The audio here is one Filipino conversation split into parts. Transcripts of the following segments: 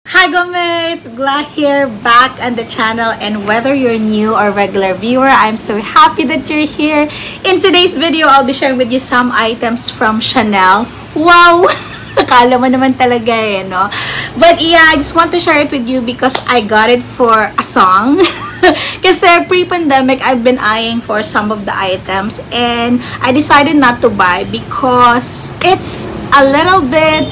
Hi Gomates! Gla here, back on the channel, and whether you're new or regular viewer, I'm so happy that you're here. In today's video, I'll be sharing with you some items from Chanel. Wow! Akala mo naman talaga eh, no? But yeah, I just want to share it with you because I got it for a song. Kasi pre-pandemic, I've been eyeing for some of the items and I decided not to buy because it's a little bit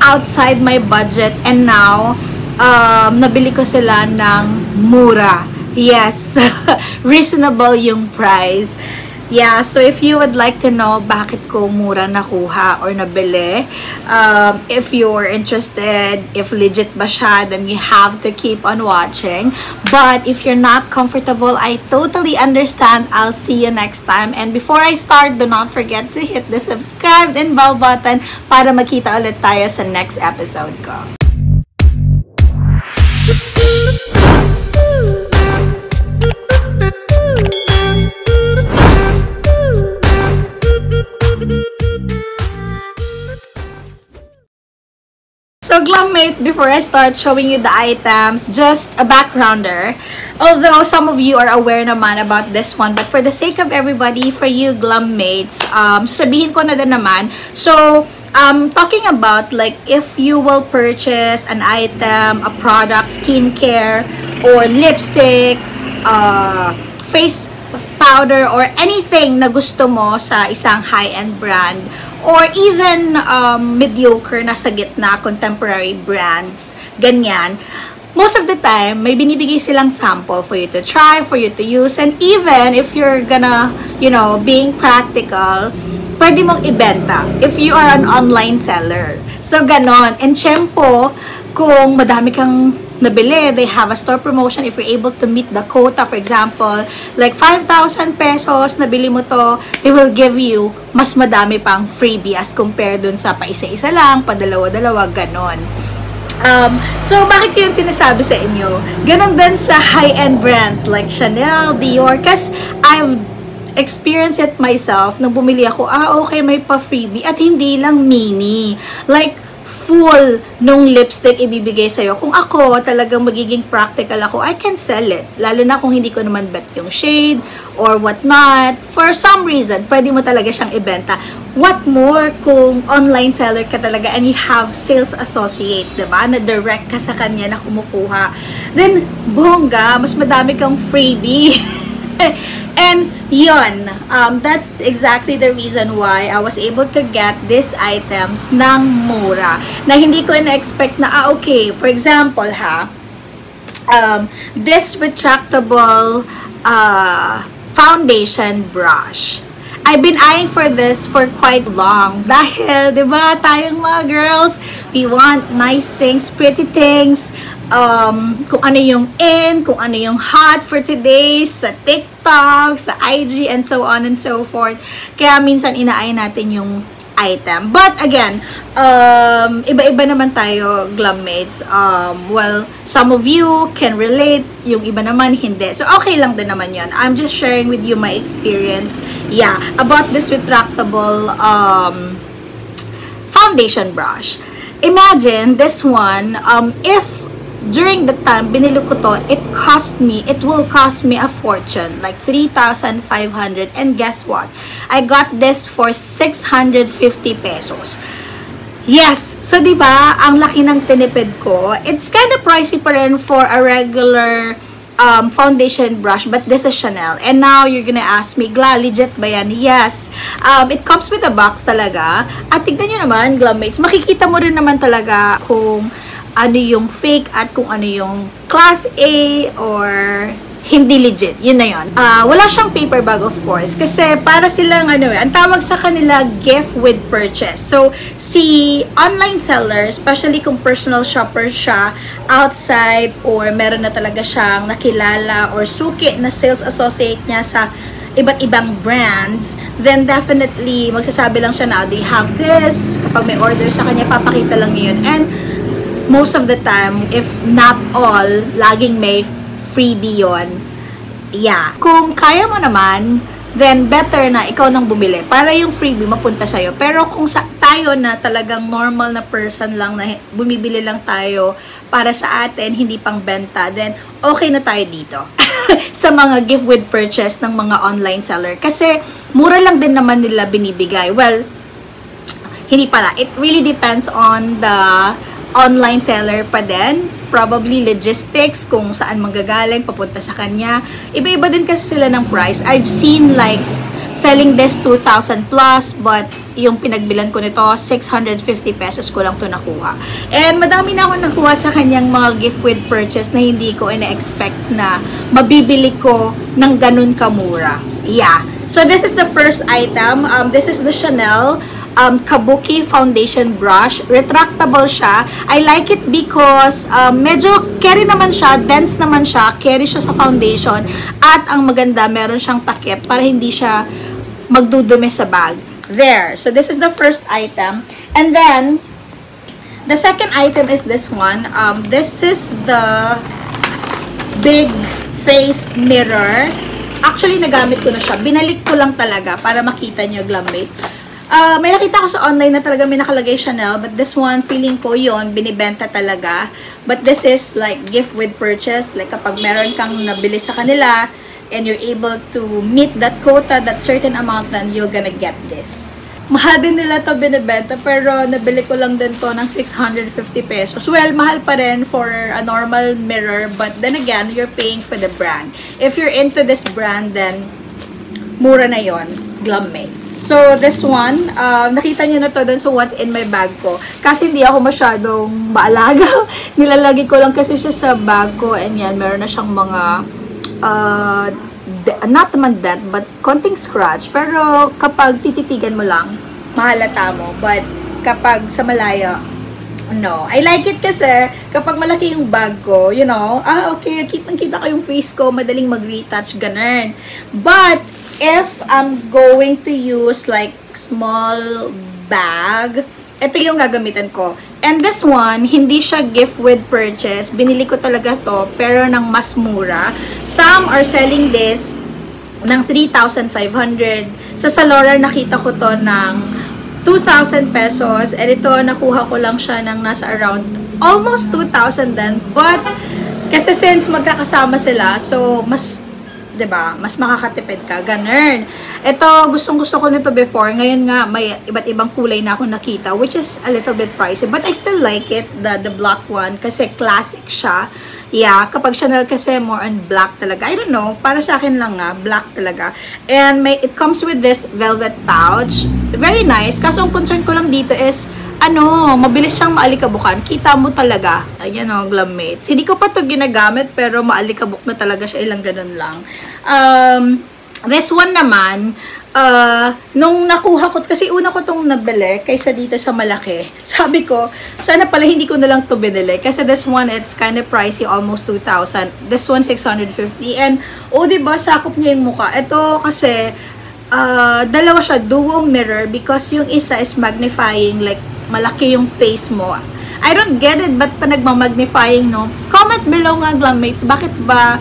outside my budget, and now nabili ko sila ng mura. Yes, reasonable yung price. Yeah, so if you would like to know bakit ko mura nakuha or nabili, if you're interested, if legit ba siya, then you have to keep on watching. But if you're not comfortable, I totally understand. I'll see you next time. And before I start, do not forget to hit the subscribe and bell button para makita ulit tayo sa next episode ko. So Glammates, before I start showing you the items, just a backgrounder. Although some of you are aware naman about this one, but for the sake of everybody, for you Glammates, sasabihin ko na din naman. So, talking about like if you will purchase an item, a product, skincare, or lipstick, face powder, or anything na gusto mo sa isang high-end brand, or even mediocre na sa gitna, contemporary brands, ganyan. Most of the time, may binibigay silang sample for you to try, for you to use, and even if you're gonna, you know, being practical, pwede mong ibenta if you are an online seller. So, ganon. And syempo, kung madami kang nabili, they have a store promotion. If you're able to meet the quota, for example, like 5,000 pesos, nabili mo to, they will give you mas madami pang freebie as compared dun sa pa isa-isa lang, pa dalawa-dalawa, ganon. So, bakit yun sinasabi sa inyo? Ganon din sa high-end brands like Chanel, Dior, kasi I've experienced it myself nung bumili ako, okay, may pa freebie, at hindi lang mini. Like, full nung lipstick ibibigay sa'yo. Kung ako, talagang magiging practical ako, I can sell it. Lalo na kung hindi ko naman bet yung shade or whatnot. For some reason, pwede mo talaga siyang ibenta. What more kung online seller ka talaga and you have sales associate, diba? Na direct ka sa kanya na kumukuha. Then, bongga, mas madami kang freebie. And yun, that's exactly the reason why I was able to get these items ng mura. Na hindi ko na-expect na, okay, for example this retractable foundation brush. I've been eyeing for this for quite long. Dahil, di ba, tayong mga girls, we want nice things, pretty things, kung ano yung in, kung ano yung hot for today, sa TikTok, sa IG, and so on and so forth. Kaya minsan inaay natin yung item. But again, iba-iba naman tayo, Glammates. Well, some of you can relate, yung iba naman hindi. So, okay lang din naman yun. I'm just sharing with you my experience, yeah, about this retractable foundation brush. Imagine this one, if during the time binili ko to, it will cost me a fortune, like 3,500, and guess what? I got this for 650 pesos. Yes, so diba, ang laki ng tinipid ko. It's kind of pricey pa rin for a regular foundation brush, but this is Chanel. And now you're gonna ask me, Gla, legit ba yan? Yes, it comes with a box talaga. At tignan nyo naman, Glammates, makikita mo rin naman talaga kung ano yung fake at kung ano yung class A or hindi legit. Yun na yun. Wala siyang paper bag, of course, kasi para silang ang tawag sa kanila, gift with purchase. So, si online seller, especially kung personal shopper siya outside, or meron na talaga siyang nakilala or suki na sales associate niya sa iba't ibang brands, then definitely magsasabi lang siya na they have this. Kapag may order sa kanya, papakita lang yun. And most of the time, if not all, laging may freebie yun. Yeah. Kung kaya mo naman, then better na ikaw nang bumili para yung freebie mapunta sa'yo. Pero kung tayo na talagang normal na person lang na bumibili lang tayo para sa atin, hindi pang benta, then okay na tayo dito. Sa mga gift with purchase ng mga online seller. Kasi mura lang din naman nila binibigay. Well, hindi pala. It really depends on the online seller pa din. Probably logistics, kung saan manggagaling, papunta sa kanya. Iba-iba din kasi sila ng price. I've seen like selling this 2,000 plus, but yung pinagbilan ko nito, 650 pesos ko lang to nakuha. And madami na ako nakuha sa kanyang mga gift with purchase na hindi ko ina-expect na mabibili ko ng ganun kamura. Yeah. So this is the first item. This is the Chanel Kabuki foundation brush. Retractable siya. I like it because medyo carry naman siya, dense naman siya, carry siya sa foundation, at ang maganda, meron siyang takip para hindi siya magdudumi sa bag. There. So this is the first item. And then the second item is this one. This is the big face mirror. Actually, nagamit ko na siya. Binalik ko lang talaga para makita nyo, Glammates. May nakita ko sa online na talaga may nakalagay Chanel, but this one, feeling ko yon binibenta talaga. But this is like gift with purchase. Like kapag meron kang nabili sa kanila and you're able to meet that quota, that certain amount, then you're gonna get this. Mahal din nila to binibenta, pero nabili ko lang din to ng 650 pesos. Well, mahal pa rin for a normal mirror, but then again, you're paying for the brand. If you're into this brand, then mura na yon, Glammates. So, this one, nakita nyo na to dun sa what's in my bag ko. Kasi hindi ako masyadong maalaga. Nilalagay ko lang kasi siya sa bag ko, and yan, meron na siyang mga not naman dent, but konting scratch. Pero kapag tititigan mo lang, mahalata mo. But kapag sa malayo, no. I like it kasi kapag malaki yung bag ko, you know, okay, kitang-kita ko yung face ko, madaling mag-retouch, ganun. But if I'm going to use like small bag, ito yung gagamitan ko. And this one, hindi siya gift with purchase. Binili ko talaga to, pero ng mas mura. Some are selling this ng 3,500. Sa Zalora, nakita ko to ng 2,000 pesos. And ito, nakuha ko lang siya ng nasa around almost 2,000 din. But, kasi since magkakasama sila, so mas, diba, mas makakatipid ka. Ganun. Ito, gustong-gusto ko nito before. Ngayon nga, may iba't ibang kulay na ako nakita, which is a little bit pricey. But I still like it, the black one, kasi classic siya. Yeah, kapag Chanel kasi more on black talaga. I don't know, para sa akin lang nga, black talaga. And it comes with this velvet pouch. Very nice. Kaso ang concern ko lang dito is, mabilis siyang maalikabukan. Kita mo talaga. Ayan o, Glammates. Hindi ko pa ito ginagamit, pero maalikabok na talaga siya. Ilang ganun lang. This one naman, nung nakuha ko, kasi una ko itong nabili, kaysa dito sa malaki. Sabi ko, sana pala hindi ko na lang ito binili. Kasi this one, it's kind of pricey, almost 2,000. This one, 650. And, diba, sakop niya yung mukha. Ito kasi, dalawa siya, duo mirror, because yung isa is magnifying, like, malaki yung face mo. I don't get it, ba't pa nagmamagnifying, no? Comment below nga, Glammates, bakit ba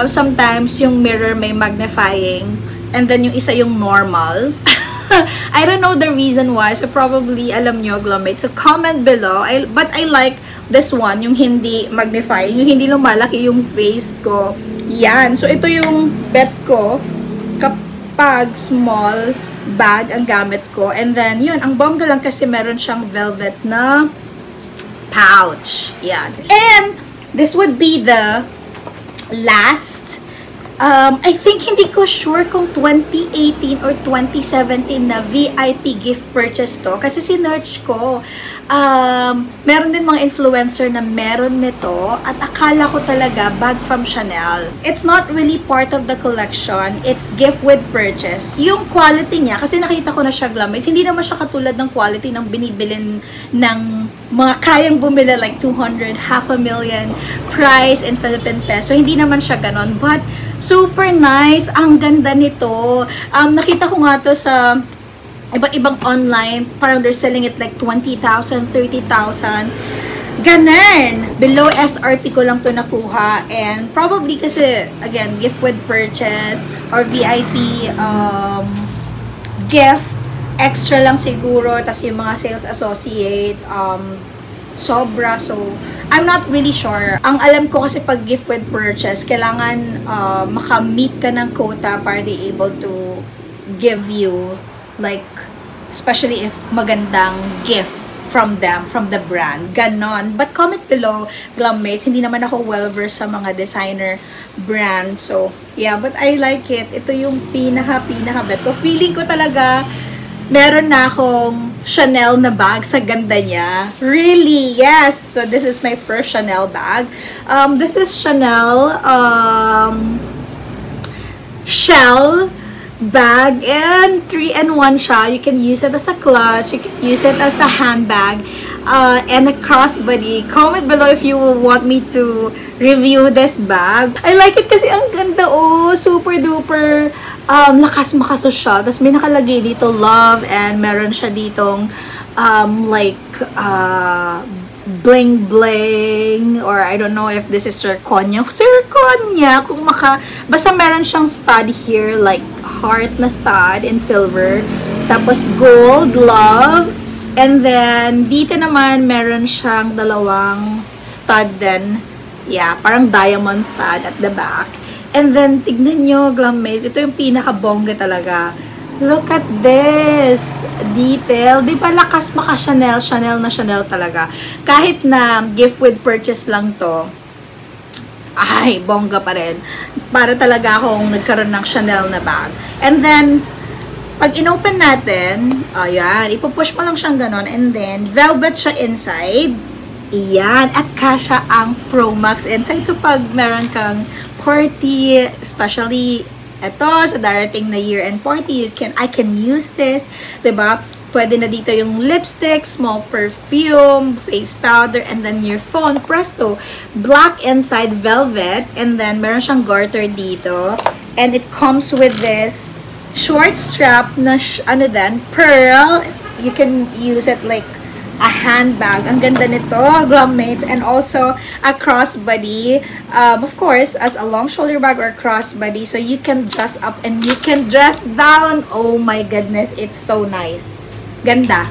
sometimes yung mirror may magnifying and then yung isa yung normal? I don't know the reason why, so probably alam nyo, Glammates, so comment below. But I like this one, yung hindi magnifying, yung hindi lumalaki yung face ko. Yan, so ito yung bet ko kapag small bag ang gamit ko. And then, yun, ang bongga lang kasi meron siyang velvet na pouch. Yan. And, this would be the last, I think hindi ko sure kung 2018 or 2017 na VIP gift purchase to. Kasi sinerch ko, meron din mga influencer na meron nito at akala ko talaga bag from Chanel. It's not really part of the collection. It's gift with purchase. Yung quality niya, kasi nakita ko na siya, Glammates, hindi naman siya katulad ng quality ng binibilin ng mga kayang bumili like 200, 500,000 price in Philippine peso. Hindi naman siya ganon. But, super nice. Ang ganda nito. Nakita ko nga to sa iba't ibang online. Parang they're selling it like 20,000, 30,000. Ganun. Below SRT ko lang to nakuha. And probably kasi, again, gift with purchase or VIP gift. extra lang siguro, tas yung mga sales associate, sobra. So, I'm not really sure. Ang alam ko kasi pag gift with purchase, kailangan makamit ka ng quota para they able to give you, like, especially if magandang gift from them, from the brand. Ganon. But comment below, Glammates. Hindi naman ako well-versed sa mga designer brand. So, yeah. But I like it. Ito yung pinaka-bet ko. Feeling ko talaga, meron na akong Chanel na bag sa ganda niya. Really? Yes! So, this is my first Chanel bag. This is Chanel Shell bag, and 3-in-1 siya. You can use it as a clutch, you can use it as a handbag, and a crossbody. Comment below if you want me to review this bag. I like it kasi ang ganda, oh, super duper lakas makasosyal. Tapos may nakalagay dito love, and meron siya ditong bling bling, or I don't know if this is zirconia kung basta meron siyang stud here, like heart na stud in silver, tapos gold love, and then dito naman meron siyang dalawang stud din, yeah, parang diamond stud at the back. And then tignan nyo, Glammates, ito yung pinaka bongga talaga. Look at this detail. Di ba lakas maka Chanel? Chanel na Chanel talaga. Kahit na gift with purchase lang to, ay, bongga pa rin. Para talaga akong nagkaroon ng Chanel na bag. And then, pag inopen natin, ayan, ipupush mo lang siyang ganon. And then, velvet siya inside. Iyan. At kasha ang Pro Max inside. So, pag meron kang party, especially ito, sa darating na year-end party, I can use this, diba? Pwede na dito yung lipstick, small perfume, face powder, and then your phone, presto. Black inside velvet, and then meron siyang garter dito. And it comes with this short strap na, pearl. You can use it like a handbag. Ang ganda nito, Glammates. And also a crossbody, of course, as a long shoulder bag or crossbody, so you can dress up and you can dress down. Oh my goodness, it's so nice. Ganda.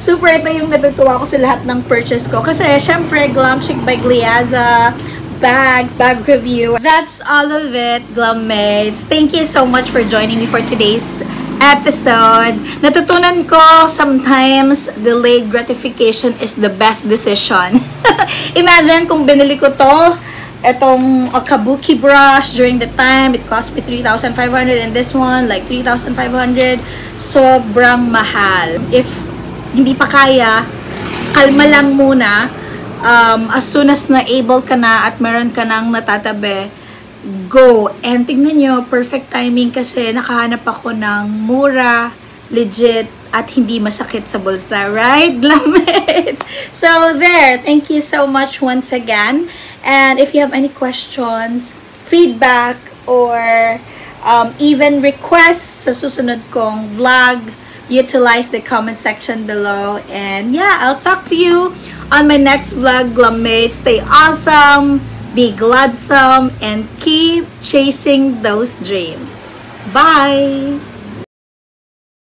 Super, ito yung natutuwa ko sa lahat ng purchase ko, kasi syempre Glam Chic by Gliaza bags, bag review. That's all of it, Glammates. Thank you so much for joining me for today's episode. Natutunan ko, sometimes delayed gratification is the best decision. Imagine kung binili ko to, etong kabuki brush during the time, it cost me 3,500, and this one like 3,500. Sobrang mahal. If hindi pa kaya, kalma lang muna. As soon as na able ka na at meron ka nang natatabi, go. And tingnan nyo, perfect timing kasi nakahanap ako ng mura, legit, at hindi masakit sa bulsa. Right, Glammates? So there, thank you so much once again. And if you have any questions, feedback, or even requests sa susunod kong vlog, utilize the comment section below. And yeah, I'll talk to you on my next vlog, Glammates. Stay awesome, be gladsome, and keep chasing those dreams. Bye!